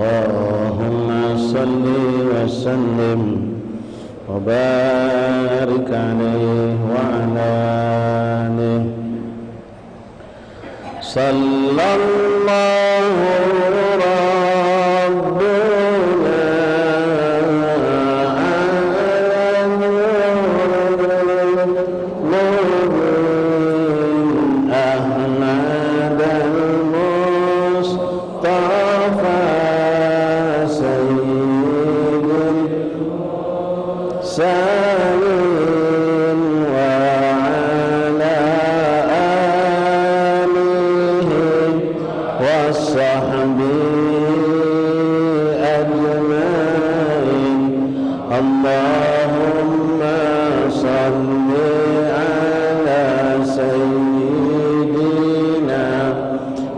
اللهم صل وسلم وبارك عليه وعلى آله صلى الله ربنا على نور أحمد المصطفى سيد سالم وعلى آله وصحبه أجمعين اللهم صل على سيدنا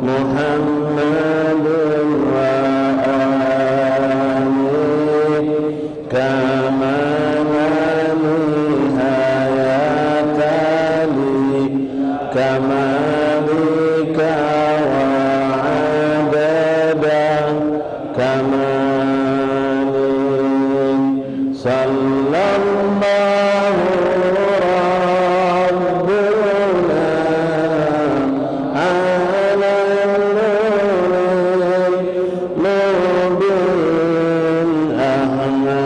محمد وآله كما كمالك وعدد كمالك صلى الله ربنا على المبين أحمد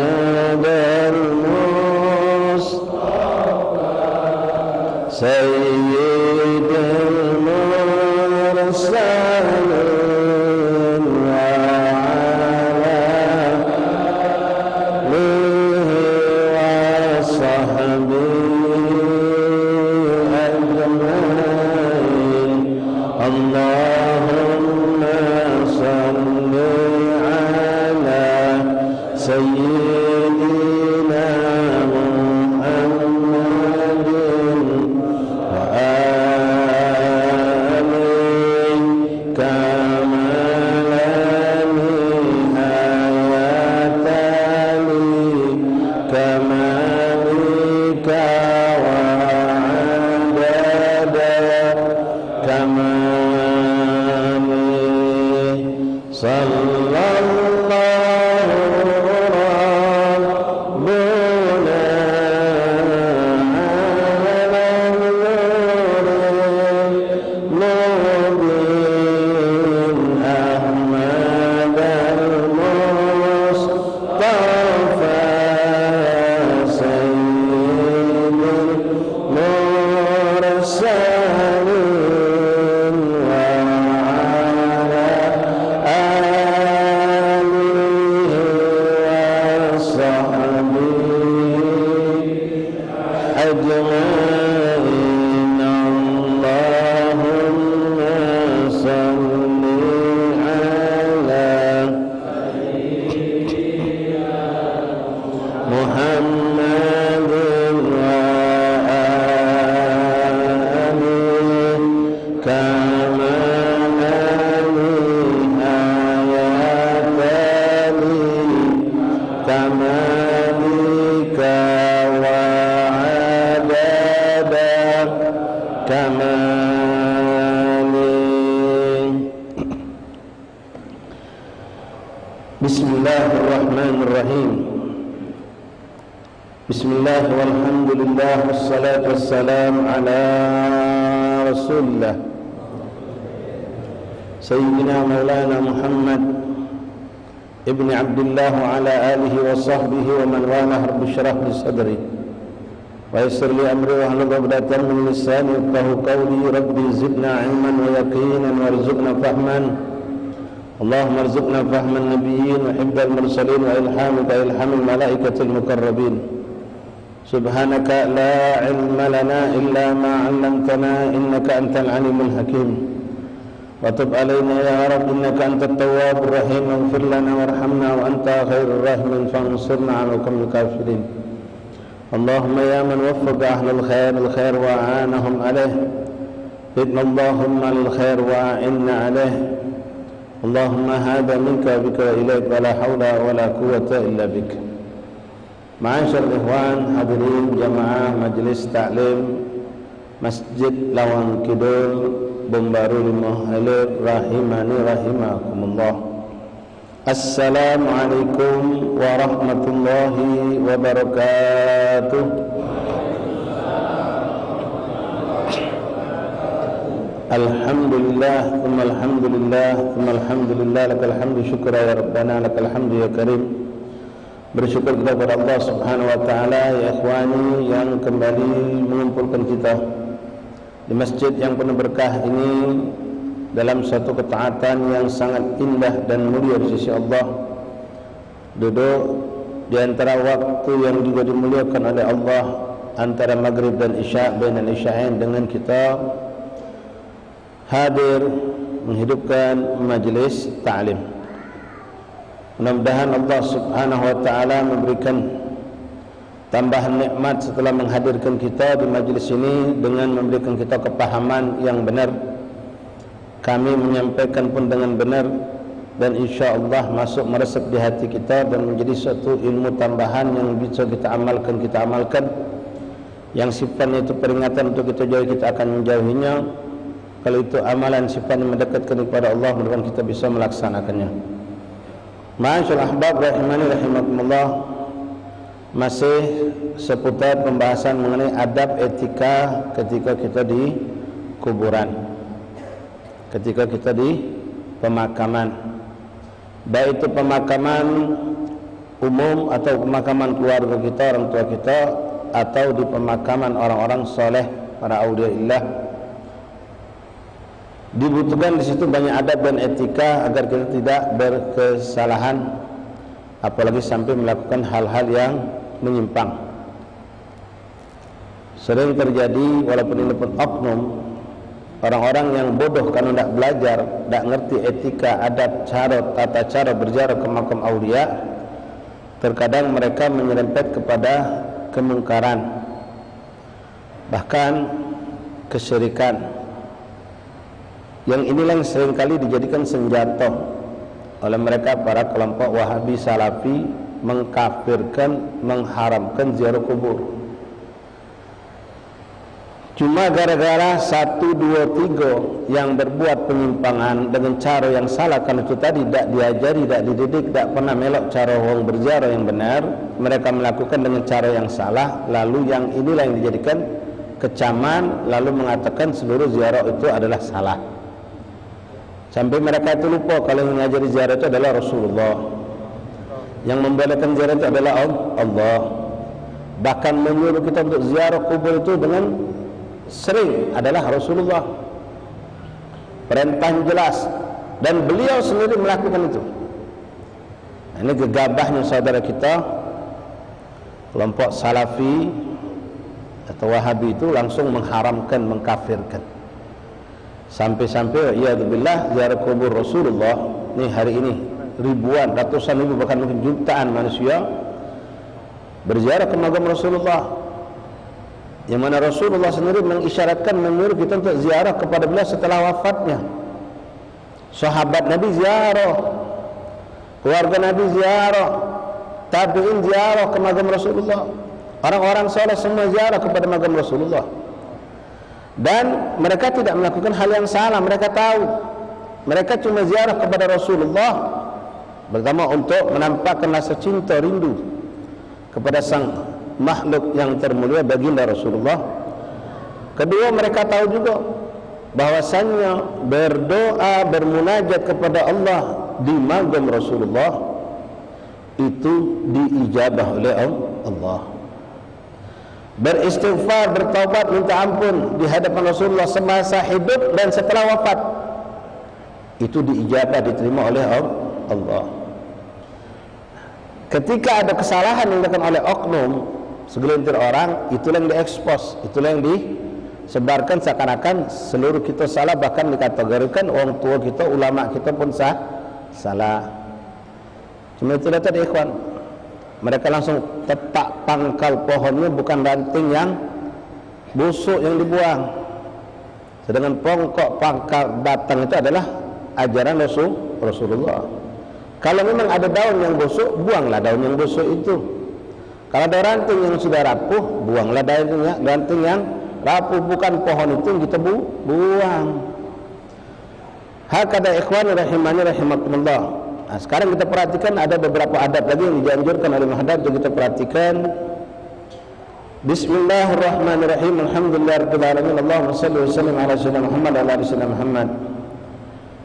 المصطفى سيد المرسلين وعلى آله وصحبه أجمعين اللهم صل على سيدنا محمد Bismillahirrahmanirrahim. Bismillah walhamdulillah wassalatu wassalam ala rasulillah Sayyidina Maulana Muhammad ibn Abdullah wa ala alihi wa sahbihi wa man walah rabbi syrah li sadri wa yassir li amri wa hlul 'uqdatam min lisani yafqahu qawli rabbi zidna ilman wa yaqinan warzuqna fahman اللهم ارزقنا فهم النبيين وحب المرسلين وإلهامك إلهام الملائكة المقربين سبحانك لا علم لنا إلا ما علمتنا إنك أنت العليم الحكيم وتب علينا يا رب إنك أنت التواب الرحيم اغفر لنا وارحمنا وأنت خير الراحمين فانصرنا على القوم الكافرين اللهم يا من وفق أهل الخير وأعانهم عليه إذن اللهم للخير وأعنا عليه اللهم هذا منك بك وإليك ولا حول ولا قوة إلا بك. Ma'asyar ikhwan hadirin jamaah Majelis Ta'lim Masjid Lawang Kidul Bumbaru Limoh Halir rahimani rahimakumullah. Assalamualaikum warahmatullahi wabarakatuh. Alhamdulillah, alhamdulillah, lakal hamdu syukra ya Rabbana, lakal hamdu ya Karim. Bersyukur kita kepada Allah Subhanahu wa taala, ya ikhwani, yang kembali mengumpulkan kita di masjid yang penuh berkah ini dalam satu ketaatan yang sangat indah dan mulia di sisi Allah. Duduk di antara waktu yang juga dimuliakan oleh Allah, antara maghrib dan isya, bainal isya'ain, dengan kita hadir menghidupkan majlis ta'lim. Mudah-mudahan Allah Subhanahu wa taala memberikan tambahan nikmat setelah menghadirkan kita di majlis ini dengan memberikan kita kepahaman yang benar. Kami menyampaikan pun dengan benar, dan insya-Allah masuk meresap di hati kita dan menjadi suatu ilmu tambahan yang bisa kita amalkan. Yang sifatnya itu peringatan untuk kita jauhi, kita akan menjauhinya. Kalau itu amalan sifatnya mendekatkan kepada Allah, mudah-mudahan kita bisa melaksanakannya. Ma'asyiral ahbab rahimani rahimakumullah, masih seputar pembahasan mengenai adab etika ketika kita di kuburan, ketika kita di pemakaman, baik itu pemakaman umum atau pemakaman keluarga kita, orang tua kita, atau di pemakaman orang-orang soleh, para auliaillah. Dibutuhkan di situ banyak adab dan etika agar kita tidak berkesalahan, apalagi sampai melakukan hal-hal yang menyimpang. Sering terjadi, walaupun ini pun oknum, orang-orang yang bodoh karena tidak belajar, tidak ngerti etika, adab, tata cara berziarah ke makam aulia. Terkadang mereka menyerempet kepada kemungkaran, bahkan kesyirikan. Yang inilah yang seringkali dijadikan senjata oleh mereka para kelompok Wahabi Salafi, mengkafirkan, mengharamkan ziarah kubur. Cuma gara-gara 1, 2, 3 yang berbuat penyimpangan dengan cara yang salah, karena itu tadi tidak diajari, tidak dididik, tidak pernah melok cara orang berziarah yang benar, mereka melakukan dengan cara yang salah. Lalu yang inilah yang dijadikan kecaman, lalu mengatakan seluruh ziarah itu adalah salah. Sampai mereka itu lupa kalau yang mengajari ziarah itu adalah Rasulullah, yang membolehkan ziarah itu adalah Allah. Bahkan menyuruh kita untuk ziarah kubur itu dengan sering adalah Rasulullah. Perintah jelas, dan beliau sendiri melakukan itu. Nah, ini gegabahnya saudara kita kelompok Salafi atau Wahabi itu langsung mengharamkan, mengkafirkan. Sampai-sampai iyadzubillah ziarah kubur Rasulullah ini hari ini ribuan, ratusan ribu, bahkan mungkin jutaan manusia berziarah ke makam Rasulullah, yang mana Rasulullah sendiri mengisyaratkan, menyuruh kita untuk ziarah kepada beliau setelah wafatnya. Sahabat Nabi ziarah, keluarga Nabi ziarah, tabi'in ziarah ke makam Rasulullah, orang-orang saleh semua ziarah kepada makam Rasulullah. Dan mereka tidak melakukan hal yang salah, mereka tahu. Mereka cuma ziarah kepada Rasulullah pertama untuk menampakkan rasa cinta, rindu kepada sang makhluk yang termulia, baginda Rasulullah. Kedua, mereka tahu juga bahwasannya berdoa, bermunajat kepada Allah di makam Rasulullah itu diijabah oleh Allah. Beristighfar, bertaubat, minta ampun di hadapan Rasulullah semasa hidup dan setelah wafat itu diijabah, diterima oleh Allah. Ketika ada kesalahan yang dilakukan oleh oknum, segelintir orang, itulah yang diekspos, itulah yang disebarkan seakan-akan seluruh kita salah, bahkan dikategorikan orang tua kita, ulama kita pun salah. Cuma itu tadi ikhwan, mereka langsung tetak pangkal pohonnya, bukan ranting yang busuk yang dibuang. Sedangkan pokok pangkal batang itu adalah ajaran Rasulullah. Kalau memang ada daun yang busuk, buanglah daun yang busuk itu. Kalau ada ranting yang sudah rapuh, buanglah ranting yang rapuh, bukan pohon itu yang kita buang. Hakada ikhwan rahimani rahimakumullah. Nah, sekarang kita perhatikan ada beberapa adab lagi yang dianjurkan oleh Muhaddad untuk kita perhatikan. Bismillahirrahmanirrahim. Alhamdulillahirabbil alamin. Allahumma shalli wa sallim ala sayyidina Muhammad wa ala ali sayyidina Muhammad.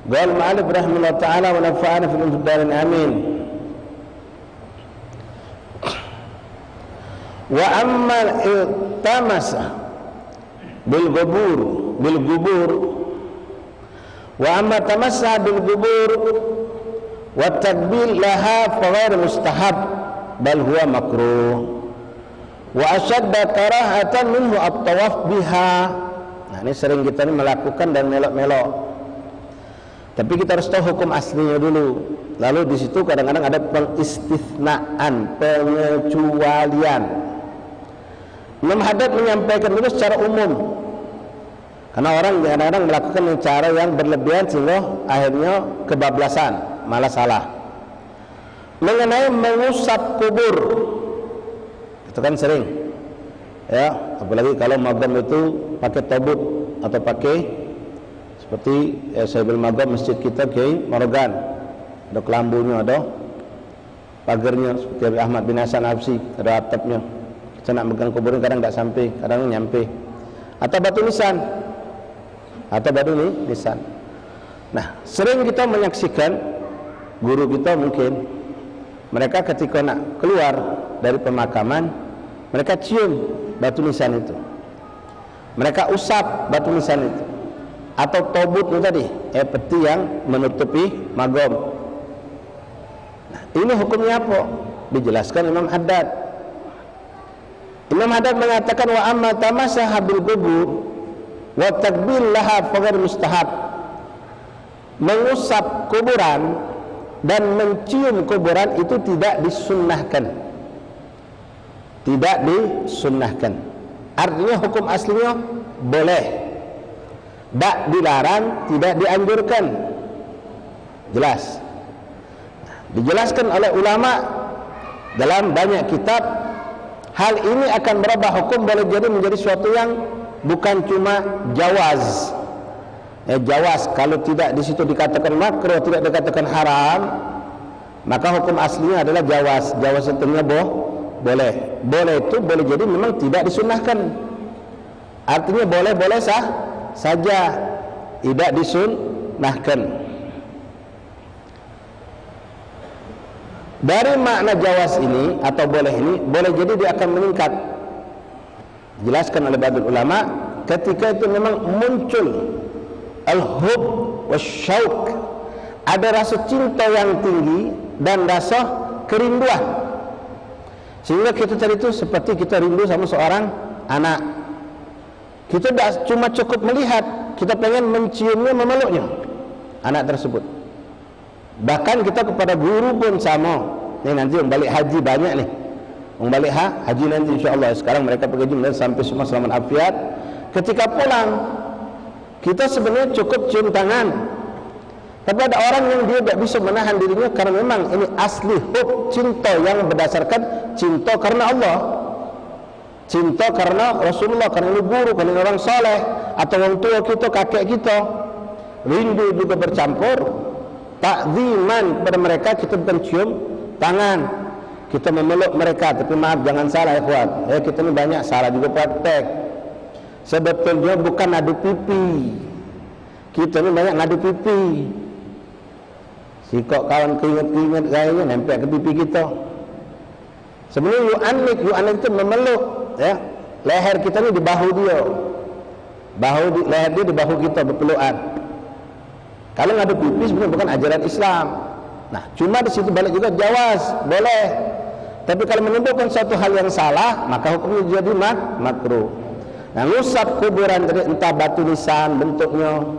Qala al-mu'allif rahimahullah ta'ala wa nafa'ana fil darin amin. Wa amma iltamasa bil gubur wa amma tamassa bil gubur wa takbil laha fa ghair mustahab bal huwa makruh wa ashadda karahatan minhu at-tawaf biha. Nah, ini sering kita ini melakukan dan melok-melok. Tapi kita harus tahu hukum aslinya dulu. Lalu di situ kadang-kadang ada pengistisnaan, pengecualian. Imam Haddad menyampaikan dulu secara umum. Karena orang kadang-kadang melakukan cara yang berlebihan sehingga akhirnya kebablasan, malah salah. Mengenai mengusap kubur, itu kan sering, ya, apalagi kalau magam itu pakai tobut atau pakai seperti Sayyidul Magam masjid kita Kiai Morogan, ada kelambunya, ada pagarnya seperti Ahmad bin Hasan Absi, ada atapnya. Kita nak megang kuburnya kadang tak sampai, kadang nyampe. Atau batu nisan, Nah, sering kita menyaksikan guru kita mungkin mereka ketika nak keluar dari pemakaman, mereka cium batu nisan itu, mereka usap batu nisan itu, atau tobut itu tadi, peti yang menutupi magam. Nah, ini hukumnya apa? Dijelaskan Imam Haddad. Imam Haddad mengatakan wa amma tamassaha bil qubur wa takbil laha faghair mustahab. Mengusap kuburan dan mencium kuburan itu tidak disunnahkan. Tidak disunnahkan. Artinya hukum aslinya boleh. Tak dilarang, tidak dianjurkan. Jelas. Dijelaskan oleh ulama dalam banyak kitab. Hal ini akan merubah hukum, boleh jadi menjadi suatu yang bukan cuma jawaz. Jawaz kalau tidak di situ dikatakan makruh, tidak dikatakan haram, maka hukum aslinya adalah jawaz. Jawaz tentunya boleh. Boleh itu boleh jadi memang tidak disunnahkan. Artinya boleh saja, tidak disunnahkan. Dari makna jawaz ini atau boleh ini, boleh jadi dia akan meningkat. Jelaskan oleh ba'dul ulama, ketika itu memang muncul al-hub wasyauq, ada rasa cinta yang tinggi dan rasa kerinduan, sehingga kita tadi itu seperti kita rindu sama seorang anak. Kita tidak cuma cukup melihat, kita pengen menciumnya, memeluknya anak tersebut. Bahkan kita kepada guru pun sama. Ini nanti yang balik haji banyak nih, yang balik haji nanti insyaAllah. Sekarang mereka pergi haji sampai semua selamat afiat. Ketika pulang, kita sebenarnya cukup cium tangan. Tapi ada orang yang dia tidak bisa menahan dirinya, karena memang ini asli hub, cinta yang berdasarkan cinta karena Allah, cinta karena Rasulullah, karena guru, karena orang soleh, atau orang tua kita, kakek kita. Rindu juga bercampur. Takziman kepada mereka, kita bukan cium tangan, kita memeluk mereka. Tapi maaf, jangan salah ya ikhwan, kita ini banyak salah juga praktek. Sebetulnya bukan adu pipi, kita ini banyak ngadu pipi. Si kok kawan keinget gayanya nempel ke pipi kita. Sebenarnya yu'anik itu memeluk, ya. Leher kita ini di bahu dia, leher dia di bahu kita, berpelukan. Kalau ngadu pipi sebenarnya bukan ajaran Islam. Nah, cuma di situ balik juga jawaz, boleh. Tapi kalau menimbulkan satu hal yang salah, maka hukumnya jadi makruh. Nah, ngusap kuburan tadi, entah batu nisan bentuknya,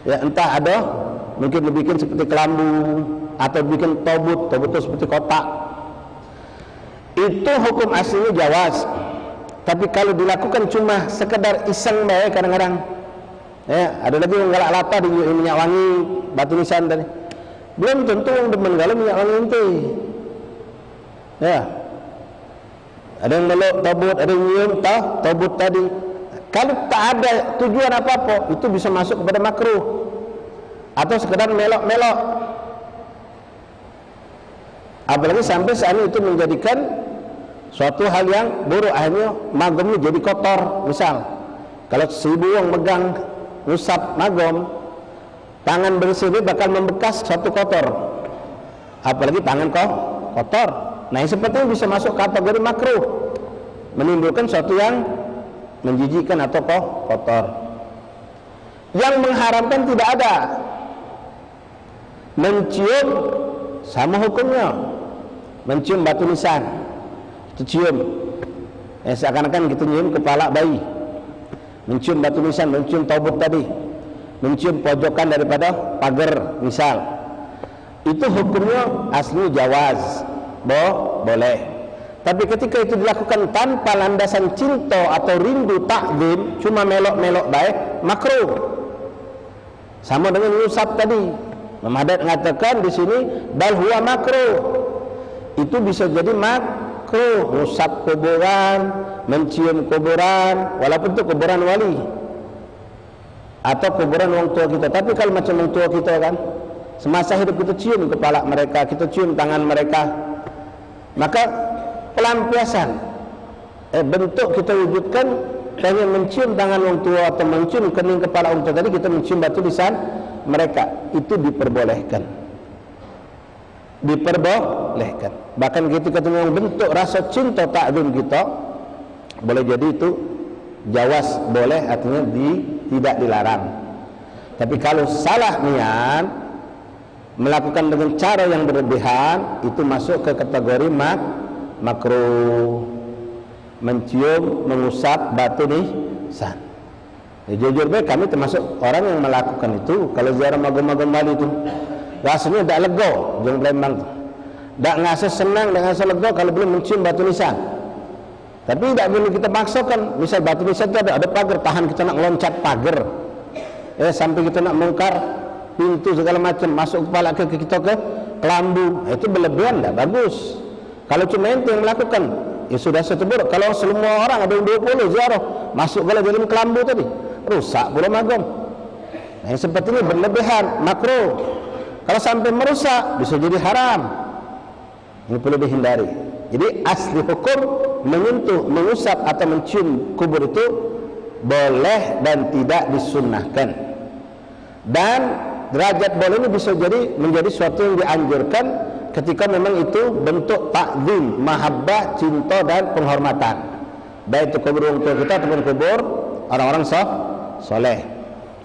ya, entah ada mungkin dibikin seperti kelambu atau bikin tobut itu seperti kotak. Itu hukum aslinya jawaz. Tapi kalau dilakukan cuma sekedar iseng baik, kadang-kadang, ya, ada lagi yang galak lata di minyak wangi batu nisan tadi. Belum tentu yang demen galau minyak wangi ente. Ya. Ada yang meluk tobut, ada yang nyium tobut tadi. Kalau tak ada tujuan apa-apa, itu bisa masuk kepada makruh. Atau sekedar melok-melok. Apalagi sampai saat ini itu menjadikan suatu hal yang buruk, akhirnya magom ini jadi kotor. Misal kalau seribu orang megang ngusap magom, tangan bersih ini bakal membekas suatu kotor, apalagi tangan kotor. Nah yang seperti ini bisa masuk kategori makruh, menimbulkan suatu yang menjijikkan atau kotor. Yang mengharamkan tidak ada. Mencium sama hukumnya, mencium batu nisan, itu cium, seakan-akan kita nyium kepala bayi. Mencium batu nisan, mencium tobut tadi, mencium pojokan daripada pagar misal, itu hukumnya asli jawaz, boleh. Tapi ketika itu dilakukan tanpa landasan cinta atau rindu takdim, cuma melok-melok baik, makruh. Sama dengan ngusap tadi. Imam Haddad mengatakan di sini bal huwa makruh. Itu bisa jadi makruh, ngusap kuburan, mencium kuburan, walaupun itu kuburan wali atau kuburan orang tua kita. Tapi kalau macam orang tua kita kan, semasa hidup kita cium kepala mereka, kita cium tangan mereka, maka pelampiasan bentuk kita wujudkan, hanya mencium tangan orang tua atau mencium kening kepala orang tua tadi, kita mencium batu lisan mereka, itu diperbolehkan. Bahkan ketika dengan bentuk rasa cinta takzim kita, boleh jadi itu jawaz, boleh, artinya tidak dilarang. Tapi kalau salah niat, melakukan dengan cara yang berlebihan, itu masuk ke kategori makruh. Mencium, mengusap batu nisan. Jujur baik, kami termasuk orang yang melakukan itu. Kalau ziarah magom-magom wali itu rasanya tak lega, jeng Palembang tu tak ngasa senang, tak ngasa lega kalau belum mencium batu nisan. Tapi tidak boleh kita paksakan. Misal batu nisan itu ada pagar, tahan kita nak loncat pagar, sampai kita nak mengkar pintu segala macam, masuk kepala ke kita ke kelambu, itu berlebihan, tak bagus. Kalau cuma ente yang melakukan, ya sudah setebur. Kalau semua orang ada 20 ziarah masuk ke dalam kelambu tadi, rusak pula magom. Nah, yang seperti ini berlebihan, makruh. Kalau sampai merusak bisa jadi haram. Ini perlu dihindari. Jadi asli hukum menyentuh, mengusap atau mencium kubur itu boleh dan tidak disunnahkan. Dan derajat boleh ini bisa jadi menjadi suatu yang dianjurkan ketika memang itu bentuk takzim, mahabbah, cinta dan penghormatan, baik itu kubur orang tua kita ataupun kubur orang-orang soleh.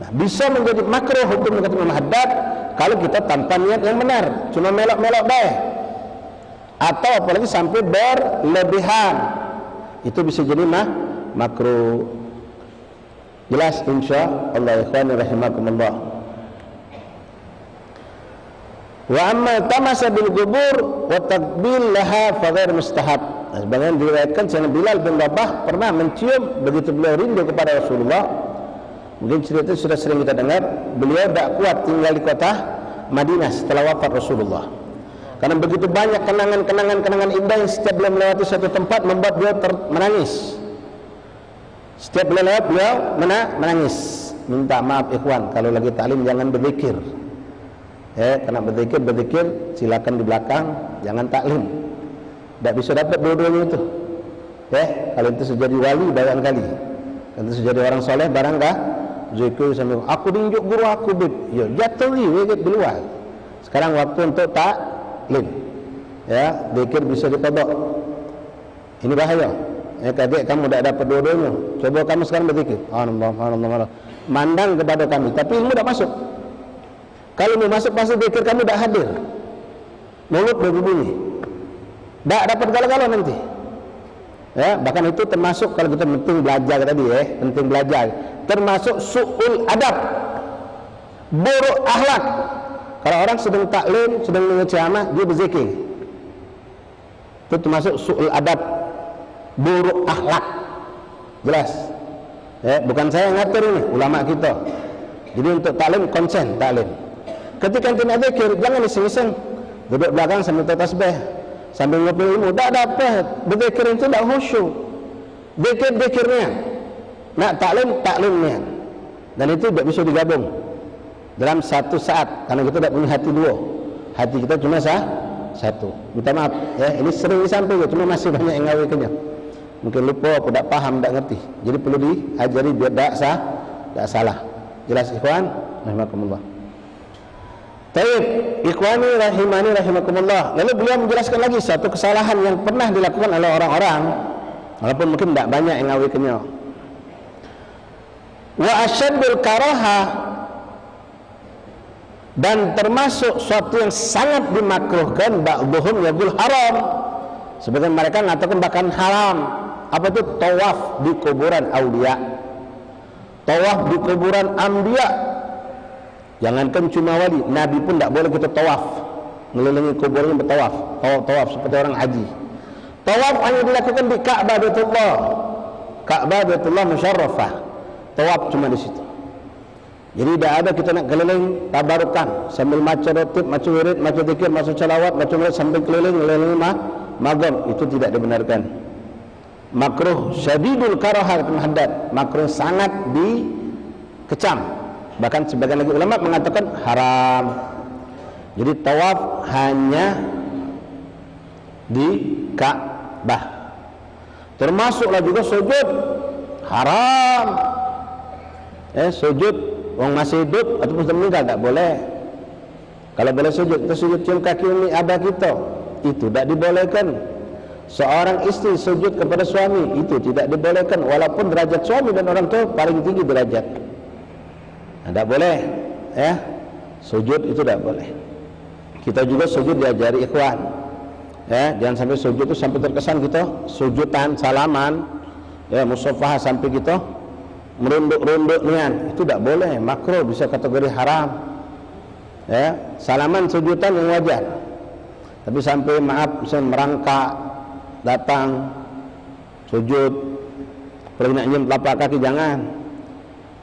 Nah, bisa menjadi makruh hukum kata Imam Haddad kalau kita tanpa niat yang benar, cuma melok-melok baik, atau apalagi sampai berlebihan, itu bisa jadi makruh. Jelas insyaallah ikhwan rahimakumullah. Wa amma tamasa bil qubur wa taqbil laha fa ghair mustahab. Sebagian diriwayatkan Sayyidina Bilal bin Rabah pernah mencium begitu beliau rindu kepada Rasulullah. Mungkin cerita itu sudah sering kita dengar. Beliau tak kuat tinggal di kota Madinah setelah wafat Rasulullah, karena begitu banyak kenangan-kenangan indah yang setiap beliau melewati suatu tempat membuat beliau menangis. Setiap beliau lewat beliau menangis. Minta maaf ikhwan, kalau lagi taklim jangan berzikir. Karena berzikir silakan di belakang, jangan taklim. Tak bisa dapat dua-duanya itu. Kalau itu sudah jadi wali barang kali, kalau itu sudah jadi orang soleh barang dah zikir sambil aku tunjuk guru aku bib, ya jatuh wikit di luar. Sekarang waktu untuk taklim, zikir bisa ditodok. Ini bahaya. Kadang kamu tak dapat dua-duanya. Coba kamu sekarang berzikir, Allah, mandang kepada kami, tapi ilmu tak masuk. Kalau mau masuk pasti zikir kamu tak hadir, mulut berbunyi, tak dapat galau-galau nanti. Bahkan itu termasuk kalau kita penting belajar tadi, penting belajar, termasuk su'ul adab, buruk akhlak. Kalau orang sedang taklim, sedang menceramah, dia berzikir, itu termasuk su'ul adab, buruk akhlak. Jelas. Bukan saya yang ngatur ini, ulama kita. Jadi untuk taklim konsen taklim. Ketika kita nak zikir, jangan iseng-iseng duduk belakang sambil tasbih, sambil ngopi ilmu. Tak dapat. Berzikir itu tak khusyuk. Zikir-zikirnya, nak taklimnya, dan itu tak bisa digabung dalam satu saat, karena kita tak punya hati dua. Hati kita cuma satu. Minta maaf ya, ini sering disampaikan cuma masih banyak yang ngawikannya. Mungkin lupa, tidak paham, tidak ngerti. Jadi perlu diajari biar tidak salah. Jelas ikhwan? Rahimakumullah. Taib, ikhwani rahimani rahimakumullah. Lalu beliau menjelaskan lagi satu kesalahan yang pernah dilakukan oleh orang-orang, walaupun mungkin tidak banyak yang ngawikannya. Wa asyaddul karaha, dan termasuk suatu yang sangat dimakruhkan, ba'dhum yaqul haram, sebagian mereka mengatakan bahkan haram. Apa itu? Tawaf di kuburan aulia, tawaf di kuburan anbiya. Jangankan cuma wali, nabi pun tidak boleh kita tawaf, mengelilingi kuburnya bertawaf, tawaf seperti orang haji. Tawaf hanya dilakukan di Ka'bah Baitullah, Ka'bah Baitullah musyarrafah. Tawaf cuma di situ. Jadi tidak ada kita nak keliling tabarukan sambil maca rotib, maca wirid, maca zikir, maca salawat, maca wirid sambil keliling magam, itu tidak dibenarkan. Makruh syadidul karahah haddad, makruh sangat dikecam. Bahkan sebagian lagi ulama mengatakan haram. Jadi tawaf hanya di Ka'bah. Termasuklah juga sujud haram. Sujud orang masih hidup ataupun sudah meninggal tak boleh. Kalau boleh sujud, kita sujud cium kaki ini ada kita, itu tidak dibolehkan. Seorang istri sujud kepada suami, itu tidak dibolehkan, walaupun derajat suami dan orang tua paling tinggi derajat. Tidak boleh, ya. Sujud itu tidak boleh. Kita juga sujud diajari ikhwan, ya. Jangan sampai sujud itu sampai terkesan kita sujudan salaman, ya, musafahah sampai kita merunduk-runduk nian, itu tidak boleh, makruh, bisa kategori haram. Ya, salaman sujudan yang wajar. Tapi sampai maaf misalnya merangkak datang sujud, pergi nak nyium telapak kaki, jangan.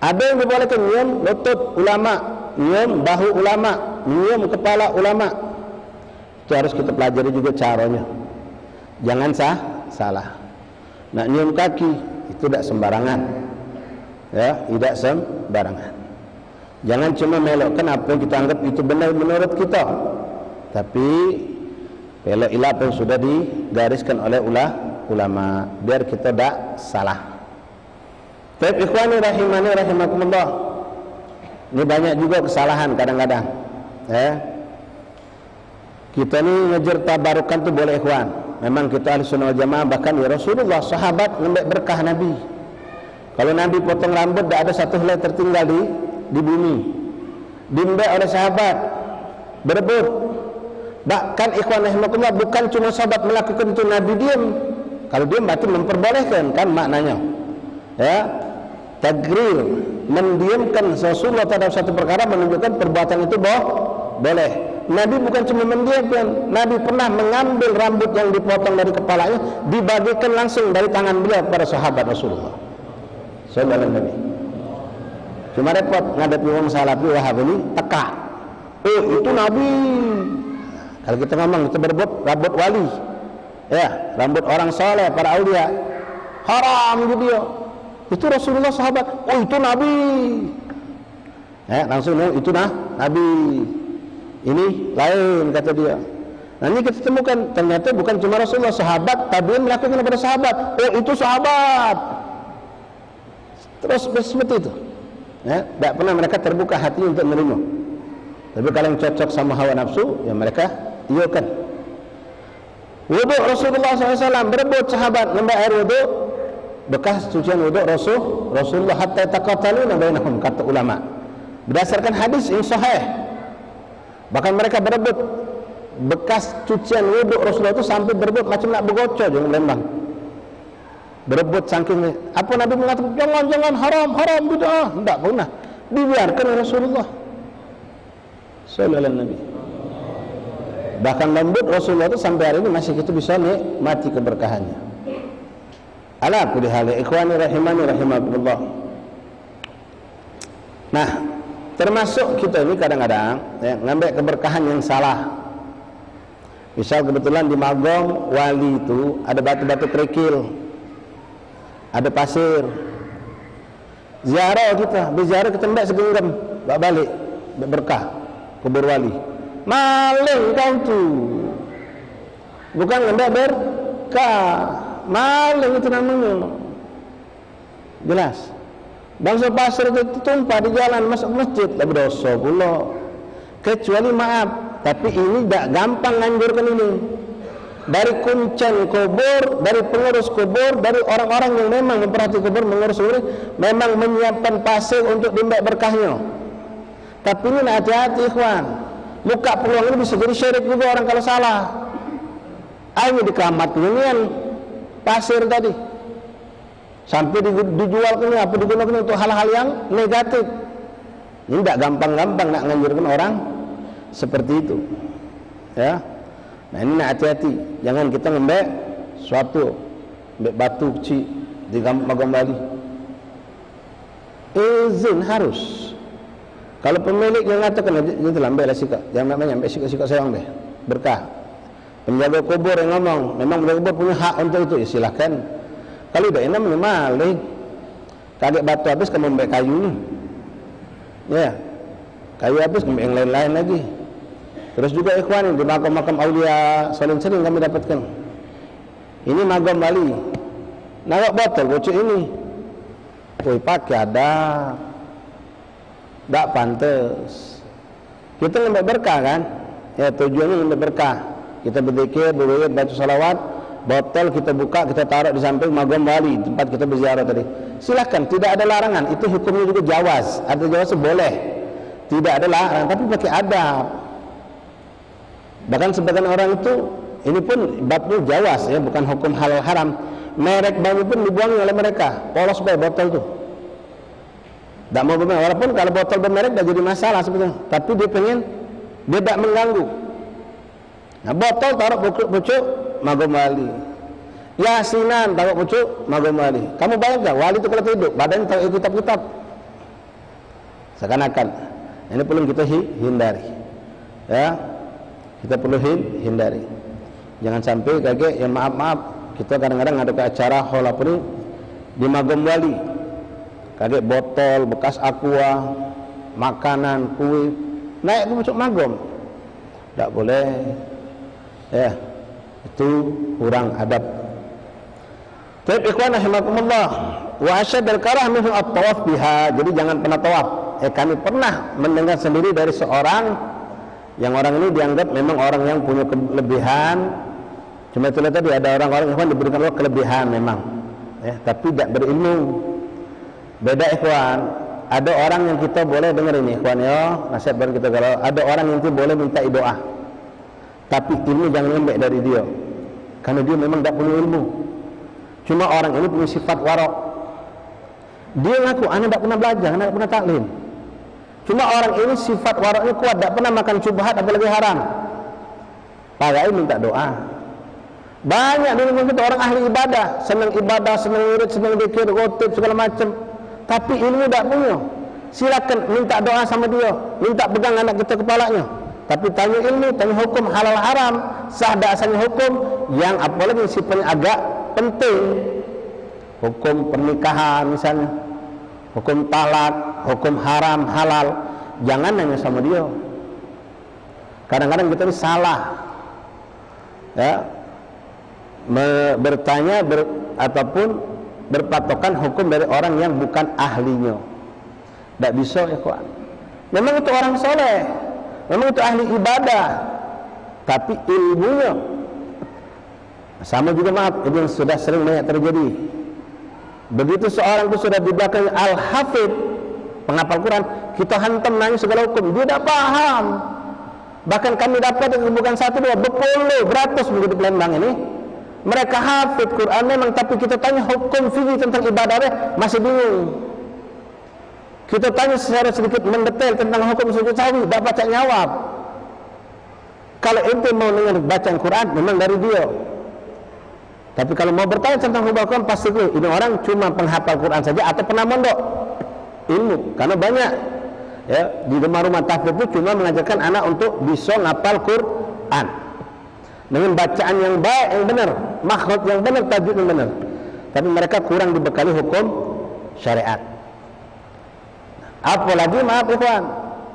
Ada yang dibolehkan nyium lutut ulama, nyium bahu ulama, nyium kepala ulama. Itu harus kita pelajari juga caranya. Jangan salah. Nak nyium kaki itu tidak sembarangan. Ya, tidak sembarangan. Jangan cuma melokkan apa yang kita anggap itu benar menurut kita, tapi belok ilah apa yang sudah digariskan oleh ulama, biar kita tidak salah. Baik ikhwani rahimani rahimakumullah. Ini banyak juga kesalahan kadang-kadang. Ya. Kita ni ngejar tabarukan tu boleh ikhwan. Memang kita ahli sunnah wal jamaah, bahkan ya Rasulullah sahabat ngambil berkah Nabi. Kalau Nabi potong rambut, tidak ada satu helai tertinggal di bumi. Diambil oleh sahabat, berebut. Bahkan ikhwan rahimakumullah, bukan cuma sahabat melakukan itu, Nabi diam. Kalau diam berarti memperbolehkan, kan maknanya. Ya, tagrir, mendiamkan Rasulullah terhadap satu perkara menunjukkan perbuatan itu boleh. Nabi bukan cuma mendiamkan, Nabi pernah mengambil rambut yang dipotong dari kepalanya, dibagikan langsung dari tangan beliau kepada sahabat Rasulullah sallallahu alaihi wasallam. Cuma repot ngadepi orang Salafi Wahhab ini teka. Oh, itu Nabi. Kalau kita ngomong kita berebut rambut wali, ya, rambut orang soleh, para aulia, haram gitu ya. Itu Rasulullah sahabat. Oh, itu Nabi. Ya, langsung itu Nabi. Ini lain kata dia. Nah, ini kita temukan ternyata bukan cuma Rasulullah, sahabat tabi'in melakukan kepada sahabat. Oh, itu sahabat. Terus seperti itu. Ya, tidak pernah mereka terbuka hati untuk menerima. Tapi kalau yang cocok sama hawa nafsu, ya mereka iyakan. Wudhu Rasulullah SAW, berebut sahabat nambah air wudhu, bekas cucian wudhu Rasulullah hatta taqataluna bainahum, kata ulama. Berdasarkan hadis yang sahih. Bahkan mereka berebut bekas cucian wudhu Rasulullah itu sampai berebut macam nak bergocor jangan melembang. Berebut saking apa Nabi mengatakan jangan haram bid'ah, tidak pernah dibiarkan oleh Rasulullah sallallahu alaihi wasallam. Bahkan lembut Rasulullah itu sampai hari ini masih kita bisa nikmati keberkahannya. Ala kulli hal ikhwani rahimani rahimakumullah. Nah, termasuk kita ini kadang-kadang ya, ngambil keberkahan yang salah. Misal kebetulan di magam wali itu ada batu-batu kerikil, ada pasir. Ziarah kita, berziarah kita tidak segenggam, balik berkah kubur wali. Maling kau tu. bukan ngambil berkah. Maling itu namanya. Jelas. Bangsa pasar itu tumpah di jalan masuk masjid, tapi dosa pula. Kecuali maaf, tapi ini tak gampang nganjurkan ini. Dari kuncen kubur, dari pengurus kubur, dari orang-orang yang memang memperhati kubur, mengurus kubur, memang menyiapkan pasir untuk dimbak berkahnya. Tapi ini hati-hati ikhwan. Buka peluang ini bisa jadi syirik juga orang kalau salah. Ayo dikamat ini pasir tadi. Sampai dijual ke ini, apa digunakan untuk hal-hal yang negatif. Ini tidak gampang-gampang nak nganjurkan orang seperti itu. Ya. Nah ini nak hati-hati, jangan kita ngembek suatu ngembek batu kecil di Magam Bali. Izin harus. Kalau pemilik yang mengatakan itu lambai lah sikap, jangan namanya ambil sikap seorang deh berkah. Penjaga kubur yang ngomong, memang penjaga kubur punya hak untuk itu, ya silahkan. Kalau tidak enak maling, kaget batu habis kamu ambil kayu ni, ya kayu habis kamu yang lain-lain lagi. Terus juga ikhwan di makam-makam aulia sering kami dapatkan. Ini Magam Bali. Naruh botol bocor ini. Woi pakai ada. Tak pantas. Kita ngambil berkah kan? Ya tujuannya ngambil berkah. Kita berzikir, berwirid, baca salawat, botol kita buka, kita taruh di samping Magam Bali, tempat kita berziarah tadi. Silakan, tidak ada larangan. Itu hukumnya juga jawaz. Ada jawaz boleh. Tidak ada larangan, tapi pakai adab. Bahkan sebagian orang itu, ini pun babnya jawaz ya, bukan hukum halal haram. Merek bambu pun dibuang oleh mereka, polos baik botol tu. Tak mau bermerek, walaupun kalau botol bermerek dah jadi masalah sebetulnya. Tapi dia pengen, dia tak mengganggu. Nah botol taruh pucuk Magam Bali. Yasinan taruh pucuk Magam Bali. Kamu bayangkan, wali itu kalau tidur, badan taruh kitab-kitab. Seakan-akan. Ini perlu kita hindari. Ya. Kita perlu hindari. Jangan sampai kaget yang maaf-maaf kita kadang-kadang ada ke acara hall apa ni di Magam Bali. Kaget botol bekas aqua, makanan, kue naik ke pucuk Magam. Tak boleh. Ya. Itu kurang adab. Tapi ikhwan rahimakumullah, wa asyadul karah min at-tawaf biha. Jadi jangan pernah tawaf. Kami pernah mendengar sendiri dari seorang yang orang ini dianggap memang orang yang punya kelebihan. Cuma itulah tadi ada orang-orang ikhwan diberikan Allah kelebihan memang, ya, tapi tidak berilmu. Beda ikhwan. Ada orang yang kita boleh dengar ini ikhwan ya, nasihat baru kita kalau ada orang yang kita boleh minta doa, tapi ilmu jangan ambil dari dia, karena dia memang tidak punya ilmu. Cuma orang ini punya sifat warok. Dia ngaku, anda tidak pernah belajar, anda tidak pernah taklim. Cuma orang ini sifat waraknya kuat, tak pernah makan syubhat apalagi haram. Pakai minta doa. Banyak di negeri kita orang ahli ibadah, senang wirid, senang zikir, khotib segala macam. Tapi ilmu tak punya. Silakan minta doa sama dia, minta pegang anak kita kepalanya. Tapi tanya ilmu, tanya hukum halal haram, sah tak sahnya hukum, yang apalagi sifatnya agak penting. Hukum pernikahan misalnya, hukum talak, hukum haram, halal, jangan nanya sama dia. Kadang-kadang kita ini salah, ya, bertanya ataupun berpatokan hukum dari orang yang bukan ahlinya. Tak bisa ya kawan. Memang itu orang soleh, memang itu ahli ibadah, tapi ilmunya sama juga maaf, ini yang sudah sering banyak terjadi. Begitu seorang itu sudah di belakang al-hafid, penghafal Quran, kita hantam nanya segala hukum, dia tak paham. Bahkan kami dapat bukan satu dua, berpuluh, beratus begitu Palembang ini. Mereka hafid Quran memang, tapi kita tanya hukum fikih tentang ibadahnya masih bingung. Kita tanya secara sedikit mendetail tentang hukum sujud sahwi, tak baca jawab. Kalau ente mau dengar bacaan Quran, memang dari dia. Tapi kalau mau bertanya tentang hukum Quran, pasti ini orang cuma penghafal Quran saja atau pernah mondok ilmu. Karena banyak ya di rumah-rumah tahfidz itu cuma mengajarkan anak untuk bisa ngapal Quran dengan bacaan yang baik, yang benar, makhraj yang benar, tajwid yang benar. Tapi mereka kurang dibekali hukum syariat. Apalagi maaf ikhwan,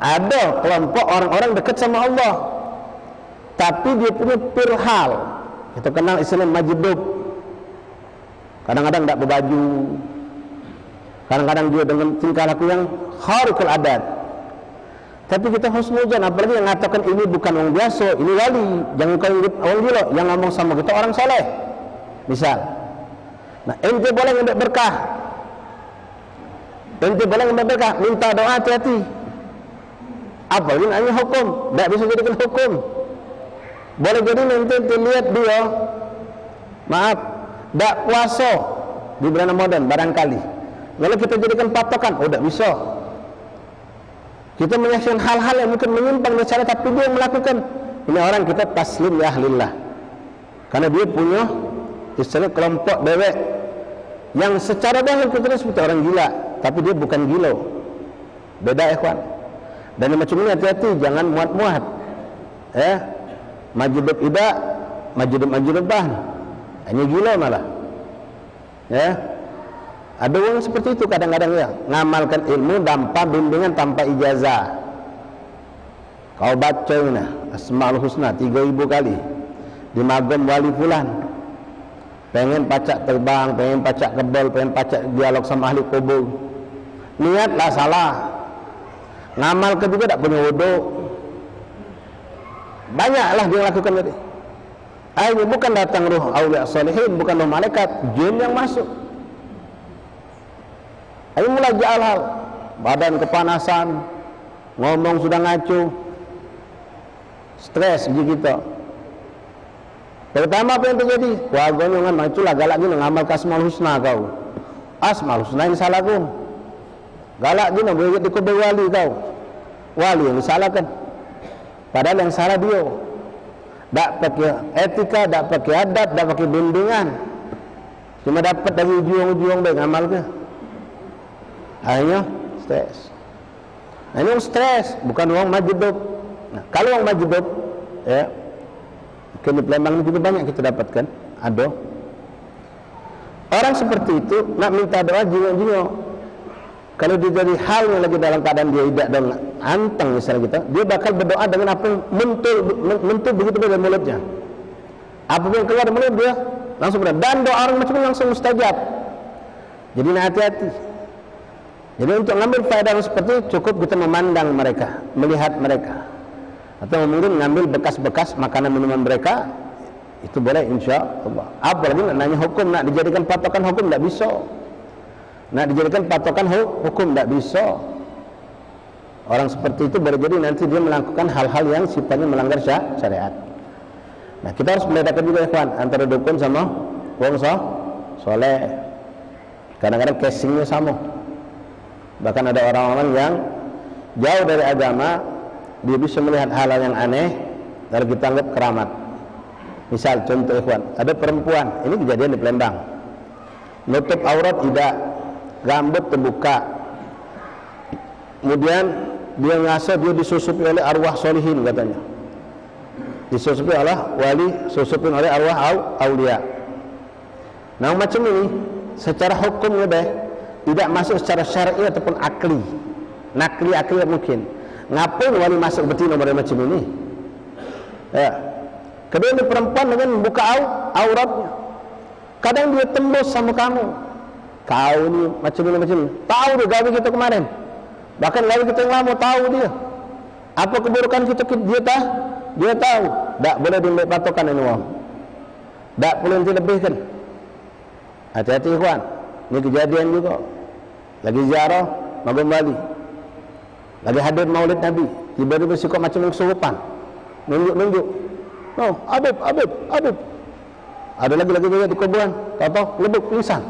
ada kelompok orang-orang dekat sama Allah, tapi dia punya pirhal, Kita kenal Islam majdub. Kadang-kadang tidak berbaju, kadang-kadang dia dengan tingkah laku yang khariqul adat. Tapi kita husnuzan, apalagi yang mengatakan ini bukan orang biasa, ini wali. Jangan kau ingat orang gila, yang ngomong sama kita orang soleh. Misal, nah ente boleh ngambil berkah, ente boleh ngambil berkah, minta doa hati-hati. Apalagi hanya hukum, tidak bisa jadikan hukum. Boleh jadi nanti lihat dia, maaf, tidak puasa di bulan Ramadan barangkali. Lalu kita jadikan patokan, oh tidak bisa. Kita menyaksikan hal-hal yang mungkin menyimpang dari cara, tapi dia melakukan. Ini orang kita taslim ya ahlillah, karena dia punya istilah kelompok dewek yang secara dahil kita seperti orang gila, tapi dia bukan gila. Beda ikhwan. Dan macam ini hati-hati, jangan muat-muat. Majdub idak, majdub bahan. Hanya gila malah. Ada orang seperti itu kadang-kadang ya, ngamalkan ilmu tanpa bimbingan, tanpa ijazah. Kau baca ini Asmaul Husna 3000 kali di magam wali fulan, pengen pacak terbang, pengen pacak kebal, pengen pacak dialog sama ahli kubur. Niatlah salah. Ngamal juga tak punya wudu. Banyaklah dia lakukan tadi. Ini bukan datang ruh aulia salihin, bukan ruh malaikat, jin yang masuk. Ini mulai hal-hal, badan kepanasan, ngomong sudah ngaco, stres kita. Pertama apa yang terjadi? Wah, gonongan maculah galak gini ngamal Asmaul Husna kau. Asmaul Husna ini salah kau. Galak gini boleh di kubur wali kau. Wali yang disalahkan. Padahal yang salah dia. Tak pakai etika, tak pakai adat, tak pakai bimbingan. Cuma dapat dari ujung-ujung baik ngamal ke. Akhirnya stres. Nah, ini stres, bukan uang majdub. Nah, kalau uang majdub, ya, di Palembang ini banyak kita dapatkan. Ada orang seperti itu nak minta doa jingo-jingo. Kalau dia jadi hal yang lagi dalam keadaan dia tidak dan anteng misalnya kita, dia bakal berdoa dengan apa yang mentul begitu dari mulutnya. Apa yang keluar dari mulut dia langsung berdoa, dan doa orang macam ini langsung mustajab. Jadi hati-hati. Jadi untuk mengambil faedah seperti itu cukup kita memandang mereka, melihat mereka, atau mungkin mengambil bekas-bekas makanan minuman mereka, itu boleh insya Allah. Apalagi nak nanya hukum, nak dijadikan patokan hukum tidak bisa. Nak dijadikan patokan hukum tidak bisa. Orang seperti itu boleh jadi nanti dia melakukan hal-hal yang sifatnya melanggar syariat. Nah, kita harus membedakan juga ikhwan antara dukun sama wong soleh. Kadang-kadang casingnya sama. Bahkan ada orang-orang yang jauh dari agama, dia bisa melihat hal-hal yang aneh dan kita anggap keramat. Misal contoh ikhwan, ada perempuan, ini kejadian di Palembang, nutup aurat tidak, rambut terbuka, kemudian dia ngerasa dia disusupi oleh arwah solihin katanya, disusupi oleh wali, susupin oleh arwah aulia. Nah macam ini secara hukum lebih tidak masuk secara syar'i ataupun akli, nakli mungkin. Ngapain wali masuk betina model macam ini? Ya. Kedua ini perempuan dengan membuka auratnya. Kadang dia tembus sama kamu. Kau ni macam ini. Tahu dia gawe kita kemarin. Bahkan gawe kita yang lama tahu dia. Apa keburukan kita dia tahu. Tak boleh dipatokan ini wong. Tak boleh dilebihkan. Hati-hati ikhwan. Ini kejadian juga. Lagi ziarah magam wali, lagi hadir maulid Nabi, tiba-tiba sikap macam kesurupan, nunjuk. Oh, Habib. Ada lagi di kuburan, tahu lebuk pingsan.